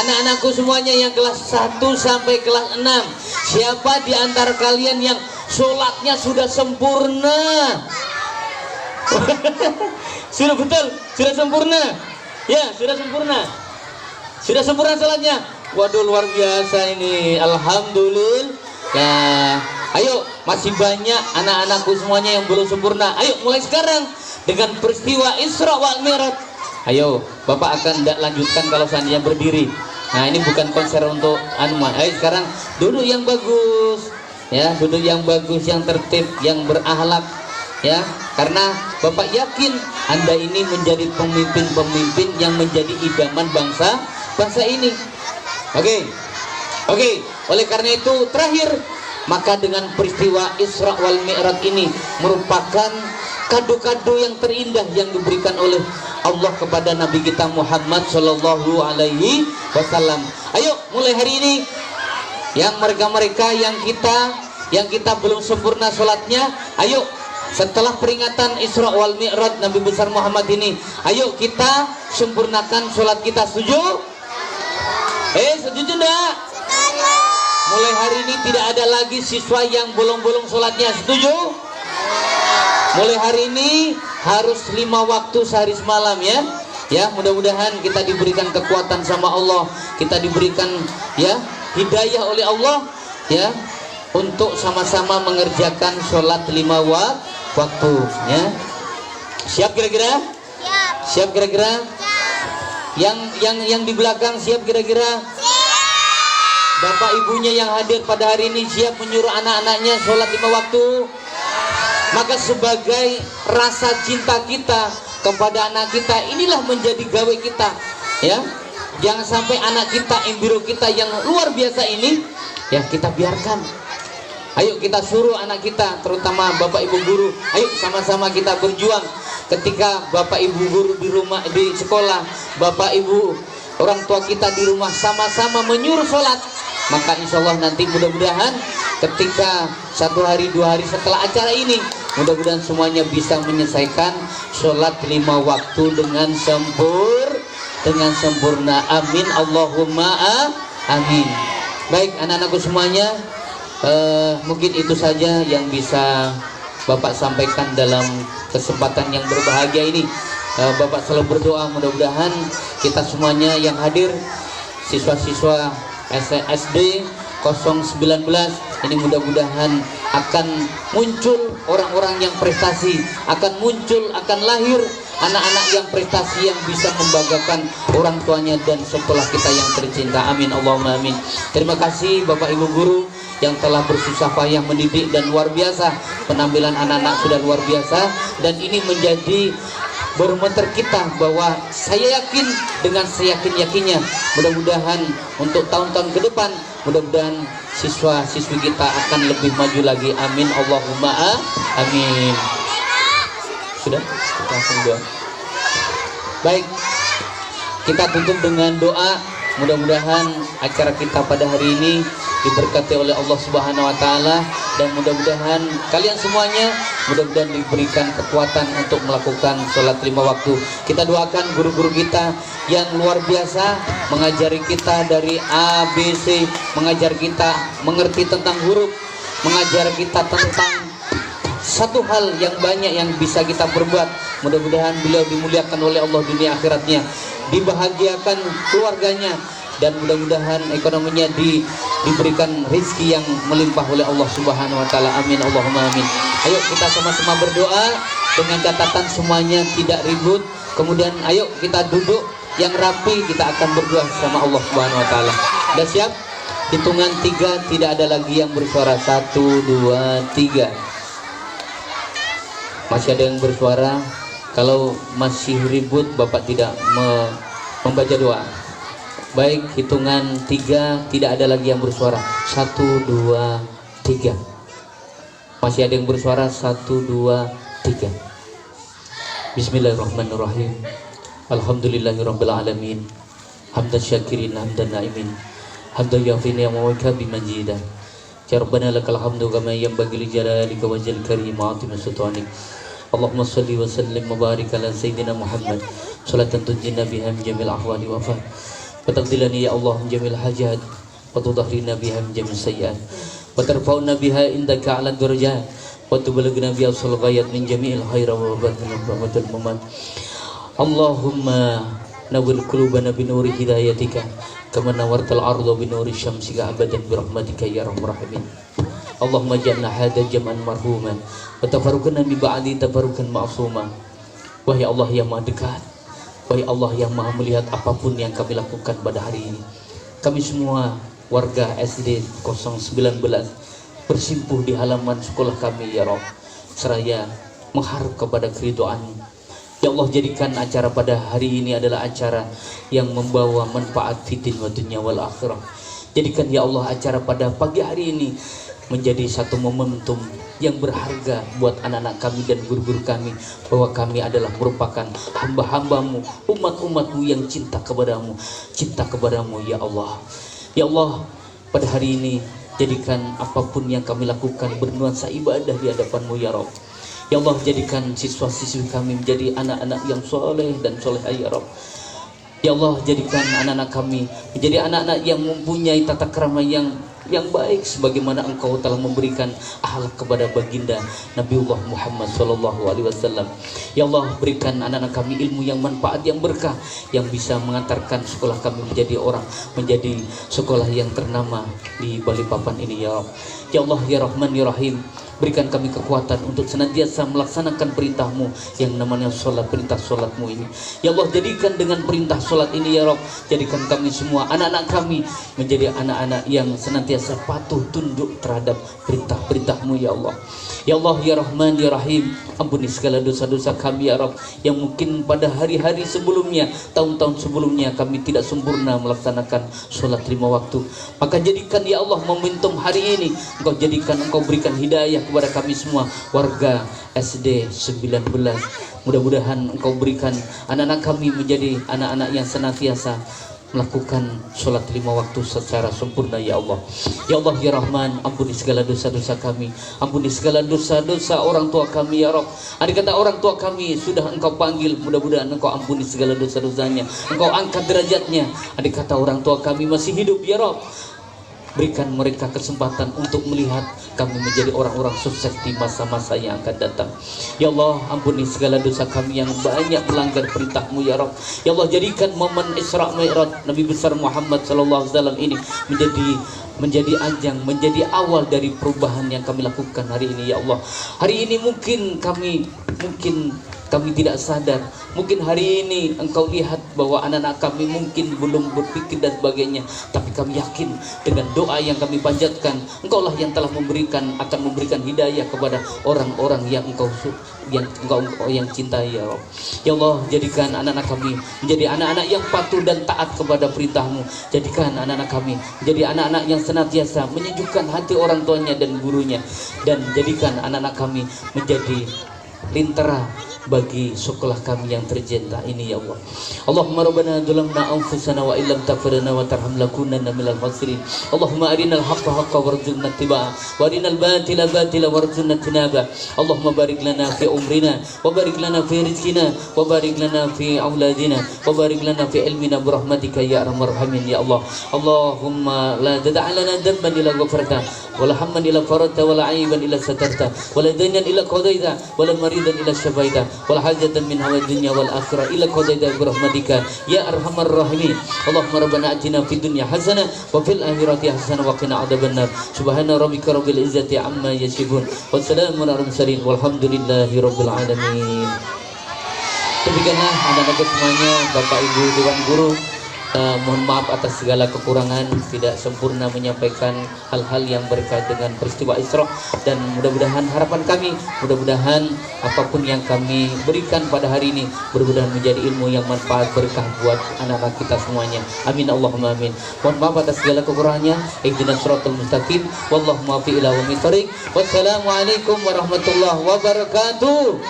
anak-anakku semuanya yang kelas 1 sampai kelas 6, siapa di antara kalian yang sholatnya sudah sempurna? Sudah betul, sudah sempurna. Ya, sudah sempurna. Sudah sempurna sholatnya. Waduh, luar biasa ini. Alhamdulillah. Ayo, masih banyak anak-anakku semuanya yang belum sempurna. Ayo, mulai sekarang dengan peristiwa Isra wal Mi'raj. Ayo, Bapak akan lanjutkan kalau seandainya berdiri. Nah, ini bukan konser untuk ayo sekarang duduk yang bagus. Ya, duduk yang bagus, yang tertib, yang berakhlak. Ya, karena Bapak yakin Anda ini menjadi pemimpin-pemimpin yang menjadi idaman bangsa ini. Oke. Oleh karena itu terakhir, maka dengan peristiwa Isra wal Mi'raj ini merupakan kado-kado yang terindah yang diberikan oleh Allah kepada Nabi kita Muhammad Sallallahu Alaihi Wasallam. Ayo, mulai hari ini yang mereka-mereka yang kita belum sempurna sholatnya, ayo setelah peringatan Isra wal Mi'raj Nabi besar Muhammad ini, ayo kita sempurnakan sholat kita. Setuju? Setuju enggak? Mulai hari ini tidak ada lagi siswa yang bolong-bolong sholatnya. Setuju? Mulai hari ini harus 5 waktu sehari semalam ya. Ya, mudah-mudahan kita diberikan kekuatan sama Allah, kita diberikan ya hidayah oleh Allah ya untuk sama-sama mengerjakan sholat 5 waktu ya. Siap kira-kira? Siap kira-kira? Yang di belakang siap kira-kira? Bapak ibunya yang hadir pada hari ini siap menyuruh anak-anaknya sholat 5 waktu? Maka sebagai rasa cinta kita kepada anak kita, inilah menjadi gawe kita ya. Jangan sampai anak kita, embiro kita yang luar biasa ini ya kita biarkan. Ayo kita suruh anak kita, terutama bapak ibu guru, ayo sama-sama kita berjuang. Ketika bapak ibu guru di rumah, di sekolah, bapak ibu orang tua kita di rumah sama-sama menyuruh sholat, maka insya Allah nanti mudah-mudahan ketika 1 hari 2 hari setelah acara ini, mudah-mudahan semuanya bisa menyelesaikan sholat 5 waktu dengan sempurna. Amin Allahumma amin. Baik anak-anakku semuanya, mungkin itu saja yang bisa Bapak sampaikan dalam kesempatan yang berbahagia ini. Bapak selalu berdoa mudah-mudahan kita semuanya yang hadir, siswa-siswa SD 019 ini mudah-mudahan akan muncul orang-orang yang prestasi, akan muncul, akan lahir anak-anak yang prestasi yang bisa membanggakan orang tuanya dan sekolah kita yang tercinta. Amin Allahumma amin. Terima kasih Bapak Ibu guru yang telah bersusah payah mendidik dan luar biasa, penampilan anak-anak sudah luar biasa, dan ini menjadi barometer kita bahwa saya yakin dengan seyakin-yakinnya mudah-mudahan untuk tahun-tahun ke depan mudah-mudahan siswa-siswi kita akan lebih maju lagi. Amin Allahumma amin. Sudah kita langsung doa. Baik, kita tutup dengan doa. Mudah-mudahan acara kita pada hari ini diberkati oleh Allah Subhanahu wa taala, dan mudah-mudahan kalian semuanya mudah-mudahan diberikan kekuatan untuk melakukan sholat 5 waktu. Kita doakan guru-guru kita yang luar biasa mengajari kita dari A, B, C, mengajar kita mengerti tentang huruf, mengajar kita tentang satu hal yang banyak yang bisa kita perbuat. Mudah-mudahan beliau dimuliakan oleh Allah dunia akhiratnya, dibahagiakan keluarganya, dan mudah-mudahan ekonominya diberikan rezeki yang melimpah oleh Allah Subhanahu wa taala. Amin Allahumma amin. Ayo kita sama-sama berdoa dengan catatan semuanya tidak ribut. Kemudian ayo kita duduk yang rapi, kita akan berdoa sama Allah Subhanahu wa taala. Sudah siap? Hitungan 3, tidak ada lagi yang bersuara. 1, 2, 3. Masih ada yang bersuara. Kalau masih ribut Bapak tidak membaca doa. Baik, hitungan 3, tidak ada lagi yang bersuara. 1, 2, 3. Masih ada yang bersuara. 1, 2, 3. Bismillahirrahmanirrahim. Alhamdulillahirabbil alamin. Hamdan syakirin, hamdan naimin. Hamdan yafini wa kabi majidah. Ya Rabbana lakal hamdu kama yanbaghi li jalalika wa jal karim wa atim sultanik. Allahumma salli wa sallim wa barik ala sayyidina Muhammad. Salatan tunjina biha min jamil ahwali wa afat. Wa taqdilani ya Allah min jamil hajat. Wa tudahhirna biha min jamil sayyiat. Wa tarfa'una biha indaka ala darajat. Wa tubalighna biha sul ghayat min jamil khaira wa barakatuh muhammad. Allahumma nawwir qulubana bi nuri hidayatika kama nawartal arda bi nuri syamsika abadan bi rahmatika ya arhamar rahimin. Allahumma ja'alna hadha jam'an marhuman wa tafarruqna bi ba'di tafarruqan ma'suma. Wahai Allah yang Maha dekat, wahai Allah yang Maha melihat apapun yang kami lakukan pada hari ini. Kami semua warga SD 019 bersimpuh di halaman sekolah kami ya Rabb, seraya mengharap kepada keridhaan-Mu. Ya Allah, jadikan acara pada hari ini adalah acara yang membawa manfaat fitin wa dunya wal akhirah. Jadikan ya Allah acara pada pagi hari ini menjadi satu momentum yang berharga buat anak-anak kami dan guru-guru kami, bahwa kami adalah merupakan hamba-hambamu, umat-umatmu yang cinta kepadamu ya Allah. Ya Allah, pada hari ini jadikan apapun yang kami lakukan bernuansa ibadah di hadapan-Mu ya Rabb. Ya Allah, jadikan siswa-siswi kami menjadi anak-anak yang soleh dan solehah ya Rabb. Ya Allah, jadikan anak-anak kami menjadi anak-anak yang mempunyai tata krama yang baik, sebagaimana Engkau telah memberikan akhlak kepada baginda Nabiullah Muhammad SAW. Ya Allah, berikan anak-anak kami ilmu yang manfaat, yang berkah, yang bisa mengantarkan sekolah kami menjadi sekolah yang ternama di Balikpapan ini ya Rabb. Ya Allah ya Rahman ya Rahim, berikan kami kekuatan untuk senantiasa melaksanakan perintah-Mu yang namanya sholat, perintah sholat-Mu ini. Ya Allah, jadikan dengan perintah sholat ini ya Rabb, jadikan kami semua, anak-anak kami menjadi anak-anak yang senantiasa patuh tunduk terhadap perintah-perintah-Mu ya Allah. Ya Allah ya Rahman ya Rahim, ampuni segala dosa-dosa kami ya Rabb, yang mungkin pada hari-hari sebelumnya, tahun-tahun sebelumnya kami tidak sempurna melaksanakan sholat 5 waktu. Maka jadikan ya Allah momentum hari ini, Engkau jadikan, Engkau berikan hidayah kepada kami semua warga SD 19. Mudah-mudahan Engkau berikan anak-anak kami menjadi anak-anak yang senantiasa melakukan sholat 5 waktu secara sempurna ya Allah. Ya Allah ya Rahman, ampuni segala dosa-dosa kami, ampuni segala dosa-dosa orang tua kami ya Rabb. Andai kata orang tua kami sudah Engkau panggil, mudah-mudahan Engkau ampuni segala dosa-dosanya, Engkau angkat derajatnya. Andai kata orang tua kami masih hidup ya Rabb, berikan mereka kesempatan untuk melihat kami menjadi orang-orang sukses di masa-masa yang akan datang. Ya Allah, ampuni segala dosa kami yang banyak melanggar perintah-Mu ya Rabb. Ya Allah, jadikan momen Isra Mi'raj Nabi besar Muhammad SAW ini menjadi ajang, menjadi awal dari perubahan yang kami lakukan hari ini ya Allah. Hari ini mungkin kami tidak sadar, mungkin hari ini Engkau lihat bahwa anak-anak kami mungkin belum berpikir dan sebagainya, tapi kami yakin dengan doa yang kami panjatkan, Engkaulah yang telah akan memberikan hidayah kepada orang-orang yang Engkau yang cintai ya Rabb. Ya Allah, jadikan anak-anak kami menjadi anak-anak yang patuh dan taat kepada perintah-Mu. Jadikan anak-anak kami menjadi anak-anak yang senantiasa menyejukkan hati orang tuanya dan gurunya, dan jadikan anak-anak kami menjadi lintera bagi sekolah kami yang tercinta ini ya Allah. Allahumma rabbana dzalamna anfusana wa illam taghfir lana wa tarham lakunanna minal khasirin. Allahumma arinal haqqa haqqan warzuqna ittiba'a wa arinal batila batila warzuqna ijtinaba. Allahumma barik lana fi umrina wa barik lana fi rizqina wa barik lana fi auladina wa barik lana fi ilmina bi rahmatika ya arhamar rahimin ya Allah. Allahumma la tad'a lana dhanban illa ghafarta wa la hamman illa farajta wa la aiban illa satarta wa la daynan illa qadaita wa la maridan illa shafaita wal hajatan min hawa dunya wal akhirah illa qadaita bi rahmatika ya arhamar rahimin. Allahumma rabbana atina fid dunya hasanah wa fil akhirati hasanah wa qina adzabannar. Subhana rabbika rabbil izzati amma yasifun. Wassalamun ala mursalin walhamdulillahi rabbil alamin. Demikianlah anak-anakku semuanya, Bapak Ibu Dewan Guru, mohon maaf atas segala kekurangan, tidak sempurna menyampaikan hal-hal yang berkait dengan peristiwa Isra, dan mudah-mudahan harapan kami, mudah-mudahan apapun yang kami berikan pada hari ini mudah-mudahan menjadi ilmu yang manfaat berkah buat anak-anak kita semuanya. Amin Allahumma amin. Mohon maaf atas segala kekurangannya. Ihdinas siratal mustaqim. Wallahu muwaffiq ila aqwamit thoriq. Wassalamualaikum warahmatullahi wabarakatuh.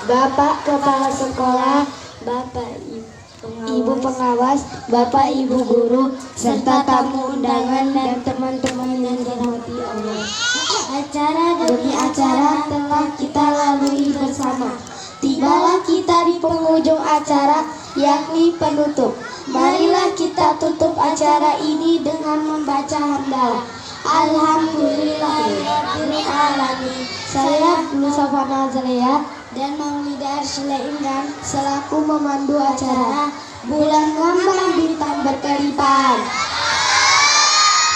Bapak Kepala Sekolah, Bapak Ibu Pengawas, Bapak Ibu Guru, serta tamu undangan dan teman-teman yang dirahmati Allah. Acara demi acara telah kita lalui bersama. Tibalah kita di penghujung acara, yakni penutup. Marilah kita tutup acara ini dengan membaca hamdalah. Alhamdulillahirabbil alamin. Saya Musafa Nazalea dan Maulida Arsila Imran selaku memandu acara Bulan Ngambang Bintang Berkelipan.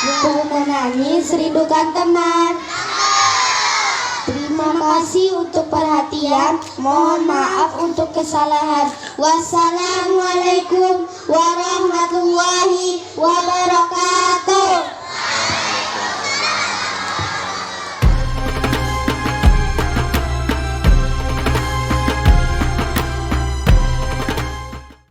Buku menangis rindukan teman. Terima kasih untuk perhatian. Mohon maaf untuk kesalahan. Wassalamualaikum warahmatullahi wabarakatuh.